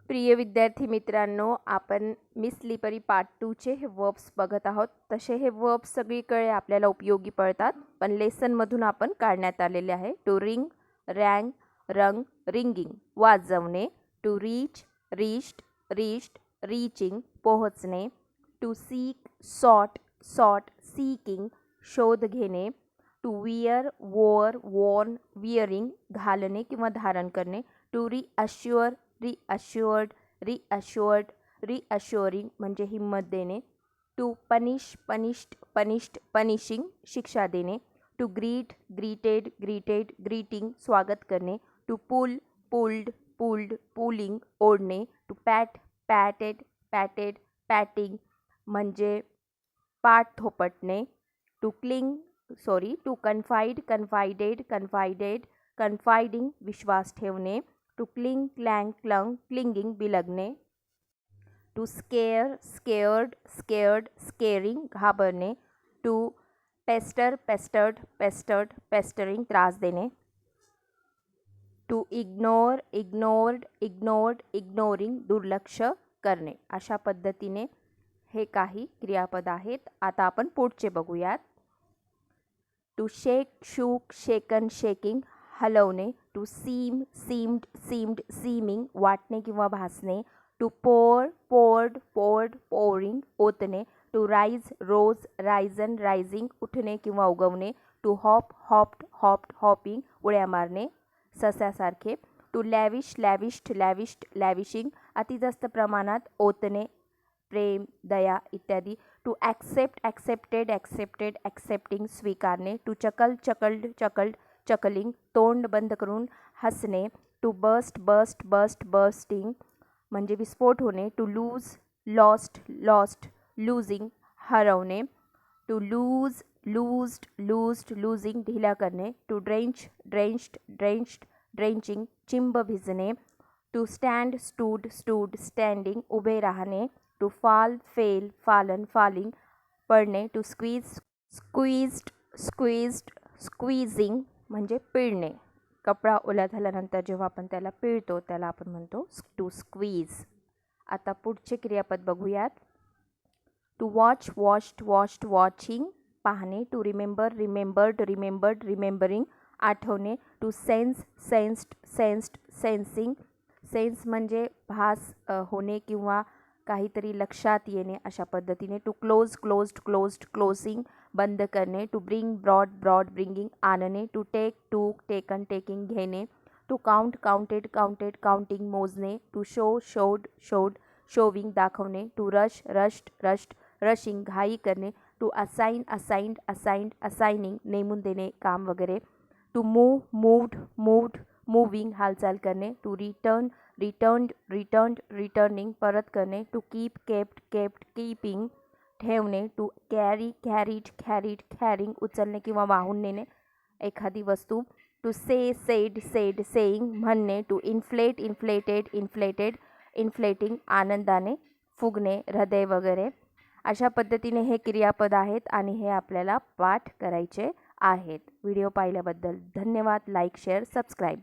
प्रिय विद्यार्थी मित्रांनो, आपण मिस लिपरी पार्ट 2 चे हे वर्ब्स बघत आहोत. तसे हे वर्ब्स सगळीकडे आपल्याला उपयोगी पडतात, पण लेसनमधून आपण काढण्यात आलेले आहे. To ring, rang, rung, ringing, वाजवणे. To reach, reached, reached, reaching, पोहोचणे. To seek, sought, sought, seeking, शोध घेणे. To wear, wore, worn, wearing, घालणे किंवा धारण करणे. टू रिअश्युअर, रिअश्युअर्ड, रिअश्युअर्ड, रिअश्युअरिंग म्हणजे हिंमत देणे. To punish, punished, punished, punishing, शिक्षा देणे. To greet, greeted, greeted, greeting, स्वागत करणे. To pull, pulled, pulled, pulling, ओढणे. To pat, patted, patted, patting म्हणजे पाठ थोपटणे. टू टू कन्फाईड, कन्फायडेड, कन्फायडेड, कन्फायडिंग, विश्वास ठेवणे. To cling, clang, clung, clinging, बिलगणे. To scare, scared, scared, scaring, घाबरणे. To pester, pestered, pestered, pestering, त्रास देणे. To ignore, ignored, ignored, ignoring, दुर्लक्ष करणे. अशा पद्धतीने हे काही क्रियापद आहेत. आता आपण पुढचे बघूयात. To shake, shook, shaken, shaking, हलवणे. To seem, seemed, seemed, seeming, वाटणे किंवा भासणे. To pour, poured, poured, pouring, ओतणे. To rise, rose, risen, rising, उठणे किंवा उगवणे. To hop, hopped, hopped, hopping, उड्या मारणे सस्यासारखे. टू लॅविश, लॅविश्ड, लॅविश्ड, लॅविशिंग, अति जास्त प्रमाणात ओतणे, प्रेम, दया इत्यादी. To accept, accepted, accepted, accepting, स्वीकारणे. To chuckle, chuckled, chuckled, chuckling, तोंड बंद करून हसणे. To burst, burst, burst, bursting म्हणजे विस्फोट होणे. To lose, lost, lost, losing, हरवणे. To loose, loosed, loosed, loosing, ढिला करणे. To drench, drenched, drenched, drenching, चिंब भिजणे. To stand, stood, stood, standing, उभे राहणे. To fall, fell, fallen, falling, पडणे. To squeeze, squeezed, squeezed, squeezing म्हणजे पिळणे. कपडा ओला झाल्यानंतर जेव्हा आपण त्याला पिळतो त्याला आपण म्हणतो टू स्क्वीज. आता पुढचे क्रियापद बघूयात. To watch, watched, watched, watching, पाहणे. To remember, remembered, remembered, remembering, आठवणे. To sense, sensed, sensed, sensing, sense म्हणजे भास होणे किंवा काहीतरी लक्षात येणे अशा पद्धतीने. To close, closed, closed, closing, बंद करणे. To bring, brought, brought, bringing, आणणे. To take, took, taken, taking, घेणे. To count, counted, counted, counting, मोजणे. To show, showed, showed, showing, दाखवणे. To rush, rushed, rushed, rushing, घाई करणे. To assign, assigned, assigned, assigning, नेमून देणे, काम वगैरे. To move, moved, moved, moving, हालचाल करणे. To return, returned, returned, returning, परत करणे. To keep, kept, kept, keeping, ठेवणे. To carry, carried, carried, carrying, उचलणे किंवा वाहून नेणे एखादी वस्तू. To say, said, said, saying, म्हणणे. To inflate, inflated, inflated, inflating, आनंदाने फुगणे, हृदय वगैरे. अशा पद्धतीने हे क्रियापद आहेत आणि हे आपल्याला पाठ करायचे आहेत. व्हिडिओ पाहिल्याबद्दल धन्यवाद. Like, share, subscribe.